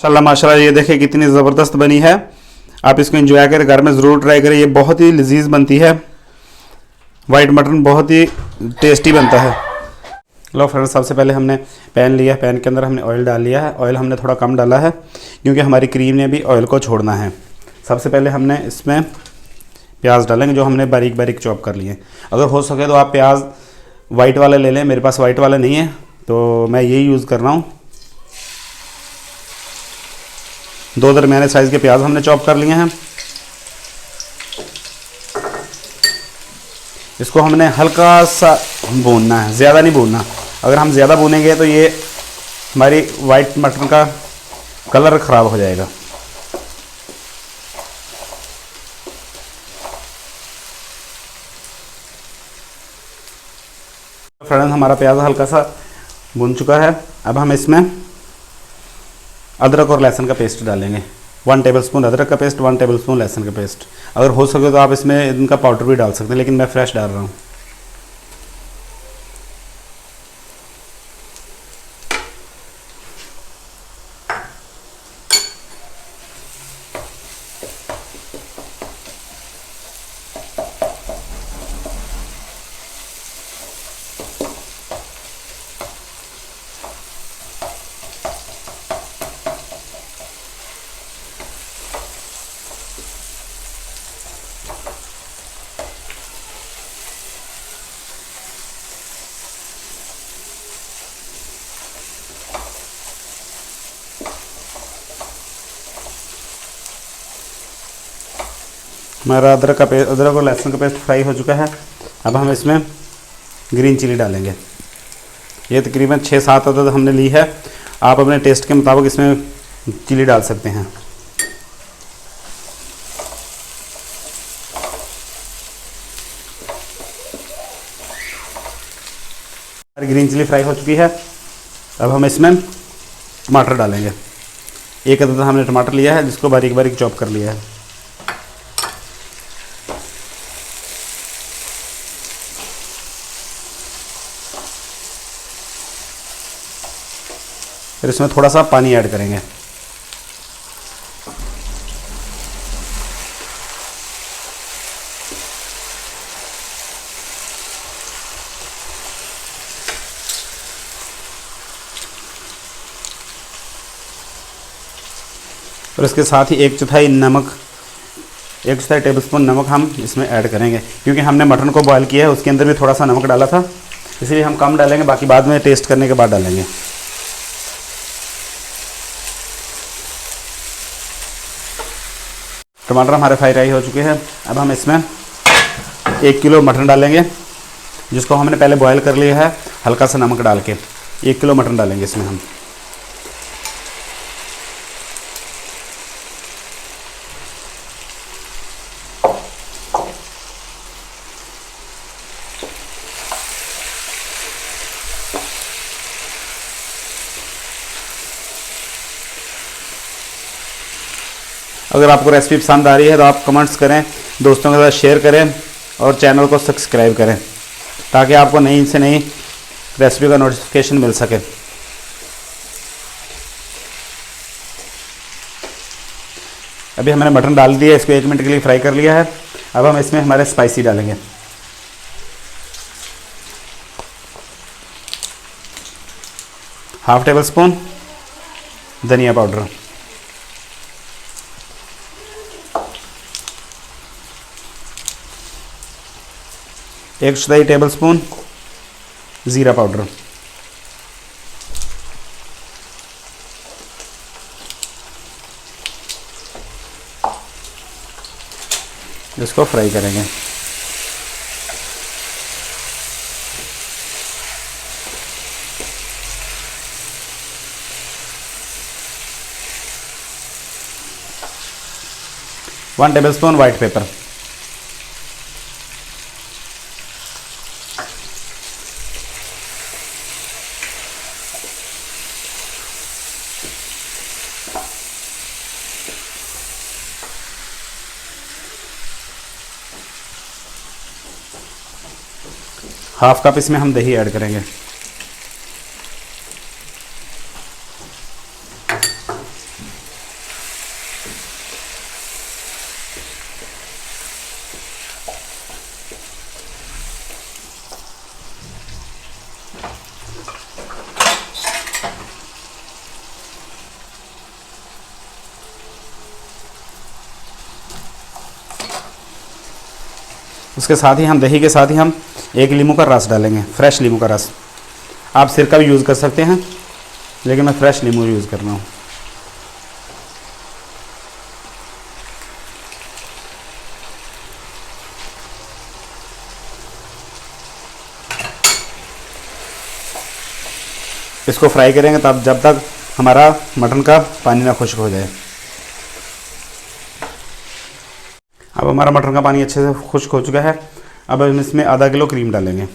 माशाल्लाह ये देखिए कितनी ज़बरदस्त बनी है। आप इसको एंजॉय करें, घर में ज़रूर ट्राई करें, ये बहुत ही लजीज बनती है। वाइट मटन बहुत ही टेस्टी बनता है। लो फ्रेंड्स, सबसे पहले हमने पैन लिया, पैन के अंदर हमने ऑयल डाल लिया है। ऑयल हमने थोड़ा कम डाला है क्योंकि हमारी क्रीम ने भी ऑयल को छोड़ना है। सबसे पहले हमने इसमें प्याज डालेंगे जो हमने बारीक बारीक चॉप कर लिए। अगर हो सके तो आप प्याज वाइट वाला ले लें, मेरे पास वाइट वाला नहीं है तो मैं यही यूज़ कर रहा हूँ। 2 दरमियाने साइज़ के प्याज हमने चॉप कर लिए हैं। इसको हमने हल्का सा भूनना है, ज़्यादा नहीं भूनना। अगर हम ज़्यादा भूनेंगे तो ये हमारी वाइट मटन का कलर ख़राब हो जाएगा। फ्रेंड्स, हमारा प्याज हल्का सा भून चुका है। अब हम इसमें अदरक और लहसुन का पेस्ट डालेंगे। 1 टेबलस्पून अदरक का पेस्ट, 1 टेबलस्पून लहसुन का पेस्ट। अगर हो सके तो आप इसमें इनका पाउडर भी डाल सकते हैं, लेकिन मैं फ्रेश डाल रहा हूँ। हमारा अदरक और लहसुन का पेस्ट फ्राई हो चुका है। अब हम इसमें ग्रीन चिली डालेंगे। ये तकरीबन 6-7 अदद हमने ली है। आप अपने टेस्ट के मुताबिक इसमें चिली डाल सकते हैं। ग्रीन चिली फ्राई हो चुकी है। अब हम इसमें टमाटर डालेंगे। 1 अदद हमने टमाटर लिया है जिसको बारीक बारीक चॉप कर लिया है। फिर इसमें थोड़ा सा पानी ऐड करेंगे। और इसके साथ ही 1 चौथाई टेबलस्पून नमक हम इसमें ऐड करेंगे क्योंकि हमने मटन को बॉयल किया है, उसके अंदर भी थोड़ा सा नमक डाला था, इसलिए हम कम डालेंगे, बाकी बाद में टेस्ट करने के बाद डालेंगे। टमाटर हमारे फ्राई हो चुके हैं। अब हम इसमें 1 किलो मटन डालेंगे जिसको हमने पहले बॉयल कर लिया है हल्का सा नमक डाल के। 1 किलो मटन डालेंगे इसमें हम। अगर आपको रेसिपी पसंद आ रही है तो आप कमेंट्स करें, दोस्तों के साथ शेयर करें और चैनल को सब्सक्राइब करें ताकि आपको नई से नई रेसिपी का नोटिफिकेशन मिल सके। अभी हमने मटन डाल दिया, इसको 1 मिनट के लिए फ्राई कर लिया है। अब हम इसमें हमारे स्पाइसी डालेंगे। ½ टेबलस्पून धनिया पाउडर, 1 चौथाई टेबलस्पून ज़ीरा पाउडर, इसको फ्राई करेंगे। One tablespoon white paper, ½ cup इसमें हम दही ऐड करेंगे। उसके साथ ही हम दही के साथ ही हम एक नींबू का रस डालेंगे, फ्रेश नींबू का रस। आप सिरका भी यूज़ कर सकते हैं, लेकिन मैं फ्रेश नींबू यूज़ कर रहा हूँ। इसको फ्राई करेंगे तब जब तक हमारा मटन का पानी ना खुश्क हो जाए। अब हमारा मटन का पानी अच्छे से खुश्क हो चुका है। अब हम इसमें आधा किलो क्रीम डालेंगे।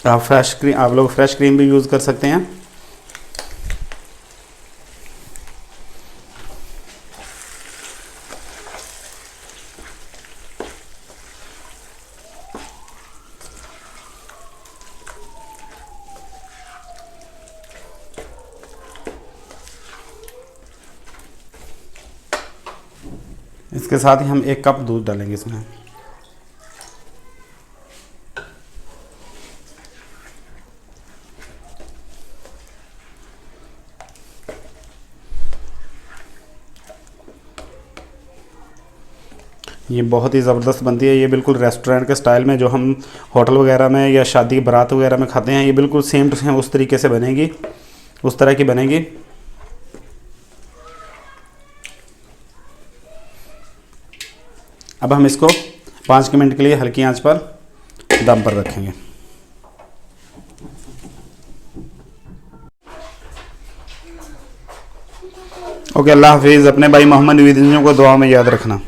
आप लोग फ्रेश क्रीम भी यूज़ कर सकते हैं। इसके साथ ही हम 1 कप दूध डालेंगे इसमें। ये बहुत ही ज़बरदस्त बनती है। ये बिल्कुल रेस्टोरेंट के स्टाइल में, जो हम होटल वगैरह में या शादी बारात वगैरह में खाते हैं, ये बिल्कुल सेम टू सेम उस तरीके से बनेगी, उस तरह की बनेगी। अब हम इसको 5 मिनट के लिए हल्की आंच पर दम पर रखेंगे। ओके, अल्लाह हाफिज़। अपने भाई मोहम्मद नवीद को दुआ में याद रखना।